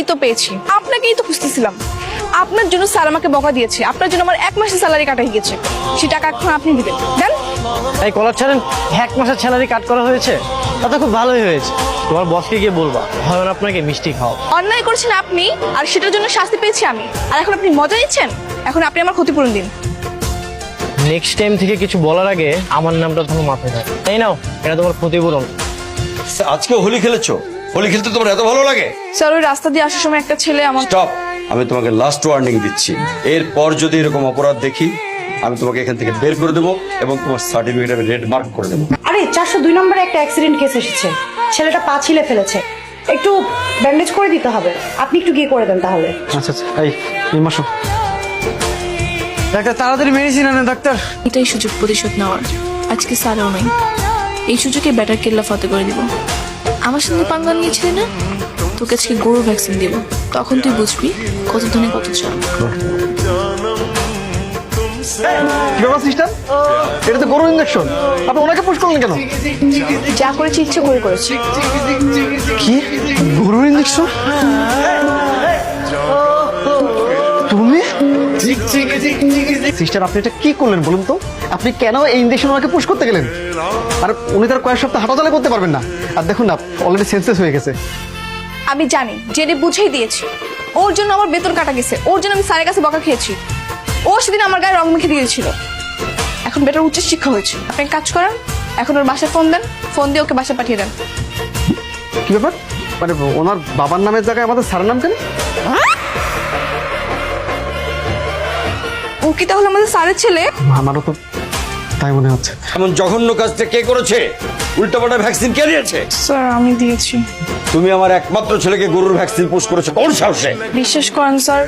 এই তো পেয়েছি, আপনাকেই তো খুঁজতেছিলাম। আপনার জন্য স্যার আমাকে বকা দিয়েছে, আপনার জন্য আমার 1 মাসের স্যালারি কাটা হয়ে গেছে। সে টাকা এখন আপনি দিবেন, দেন। এই কলার ছাড়েন, 1 মাসের স্যালারি কাট করা হয়েছে, তা খুব ভালোই হয়েছে। তোমার বসকে গিয়ে বলবা হয় না আপনাকে মিষ্টি খাও। অন্যায় করছেন আপনি, আর সেটার জন্য শাস্তি পেয়েছি আমি, আর এখন আপনি মজা নিচ্ছেন। এখন আপনি আমার ক্ষতিপূরণ দিন। নেক্সট টাইম থেকে কিছু বলার আগে আমার নামটা তোমার মাথায় থাকে। এই নাও, এটা তোমার ক্ষতিপূরণ। আজকে হোলি খেলেছো? হোলি খেলতে তোমার এত ভালো লাগে? স্যার, ওই রাস্তা দিয়ে আসার সময় একটা ছেলে আমার। স্টপ! আমি তোমাকে লাস্ট ওয়ার্নিং দিচ্ছি, এরপর যদি এরকম অপরাধ দেখি আমি তোমাকে এখান থেকে বের করে দেবো এবং তোমার সার্টিফিকেট আমি রেড মার্ক করে দেবো। আরে 402 নম্বরে একটা অ্যাক্সিডেন্ট কেস এসেছে, ছেলেটা পা ছিলে ফেলেছে, একটু ব্যান্ডেজ করে দিতে হবে, আপনি একটু গিয়ে করে দেন তাহলে। আচ্ছা আচ্ছা, এই মাসো ডাক্তার, তাড়াতাড়ি মেডিসিন আনেন ডাক্তার। এটাই সুযোগ প্রতিশোধ নেওয়ার। আজকে স্যারও নাই, এই সুযোগে ব্যাটার কেল্লা ফতে করে দিব। আমার সঙ্গে পাঙ্গা নিয়েছিলি না, তোকে আজকে গরু ভ্যাকসিন দিব, তখন তুই বুঝবি কত ধনে কত চাল। কি ব্যাপার সিস্টার, এটা তো গরুর ইঞ্জেকশন, আপনি ওনাকে পুশ করলেন কেন? যা করেছি ইচ্ছে করে করেছি। কি গরুর ইঞ্জেকশন? তুমি সিস্টার, আপনি এটা কি করলেন বলুন তো? আপনি কেন এই ইঞ্জেকশন ওনাকে পুশ করতে গেলেন? আর উনি তার কয়েক সপ্তাহ হাঁটাচলা করতে পারবেন না। আর দেখুন না, অলরেডি সেন্সলেস হয়ে গেছে। আমি জানি, জেনে বুঝেই দিয়েছি। ওর জন্য আমার বেতন কাটা গেছে, ওর জন্য আমি স্যারের কাছে বকা খেয়েছি। ও সেদিন আমার গায়ে রং মেখে দিয়েছিল। এখন বেটার উচ্চ শিক্ষা হয়েছে। আপনি এক কাজ করেন, এখন ওর বাসায় ফোন দেন, ফোন দিয়ে ওকে বাসায় পাঠিয়ে দেন। কি ব্যাপার, মানে ওনার বাবার নামের জায়গায় আমাদের স্যারের নাম কেন? ও কি তাহলে আমাদের স্যারের ছেলে? আমারও তো তাই মনে হচ্ছে। এমন জঘন্য কাজটা কে করেছে? উল্টাপাল্টা ভ্যাকসিন কে দিয়েছে? স্যার, আমি দিয়েছি। তুমি আমার একমাত্র ছেলেকে গরুর ভ্যাকসিন পুশ করেছো কোন সাহসে? বিশ্বাস করেন স্যার,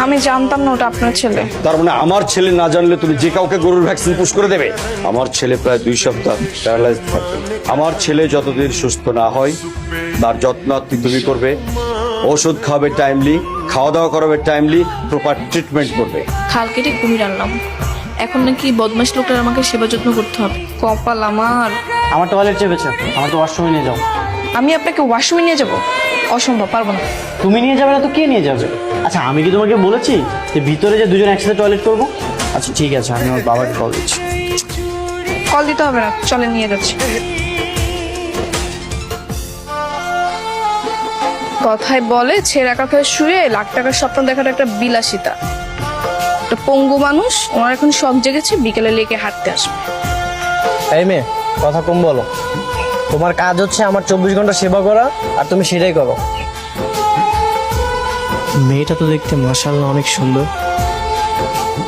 আমি জানতাম না ওটা আপনার ছেলে। তার মানে আমার ছেলে না জানলে তুমি যে কাউকে গরুর ভ্যাকসিন পুশ করে দেবে? আমার ছেলে প্রায় 2 সপ্তাহ প্যারালাইজ থাকবে। আমার ছেলে যতদিন সুস্থ না হয় তার যত্ন তুমি করবে, ওষুধ খাওয়াবে টাইমলি, খাওয়া দাওয়া করাবে টাইমলি, প্রপার ট্রিটমেন্ট করবে। খাল কেটে কুমির আনলাম, এখন নাকি বদমাশ লোকটার আমাকে সেবা যত্ন করতে হবে। কপাল আমার। আমার টয়লেট চেপেছে, আমাকে ওয়াশরুমে নিয়ে যাও। আমি আপনাকে ওয়াশরুমে নিয়ে যাব? অসম্ভব, পারবো না। তুমি নিয়ে যাবে না তো কে নিয়ে যাবে? আচ্ছা, আমি কি তোমাকে বলেছি যে ভিতরে যে দুজন একসাথে টয়লেট করবো? আচ্ছা ঠিক আছে, আমি আমার বাবাকে কল দিচ্ছি। কল দিতে হবে না, চলে নিয়ে যাচ্ছি। কথায় বলে ছেঁড়া কাঁথায় শুয়ে লাখ টাকার স্বপ্ন দেখাটা একটা বিলাসিতা। একটা পঙ্গু মানুষ, ওনার এখন শখ জেগেছে বিকেলে লেকে হাঁটতে আসবে। এই মেয়ে, কথা কম বলো। তোমার কাজ হচ্ছে আমার 24 ঘন্টা সেবা করা, আর তুমি সেটাই করো। মেয়েটা তো দেখতে মাশাআল্লাহ অনেক সুন্দর।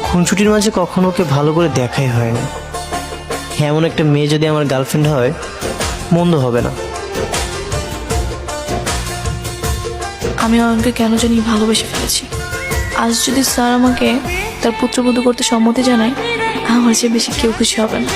খুনছুটির মাঝে কখনো ওকে ভালো করে দেখাই হয় না। এমন একটা মেয়ে যদি আমার গার্লফ্রেন্ড হয়, মন্দ হবে না। আমি অয়নকে কেন জানি ভালোবেসে ফেলেছি। আজ যদি স্যার আমাকে তার পুত্রবধূ করতে সম্মতি জানায়, আমার চেয়ে বেশি কেউ খুশি হবে না।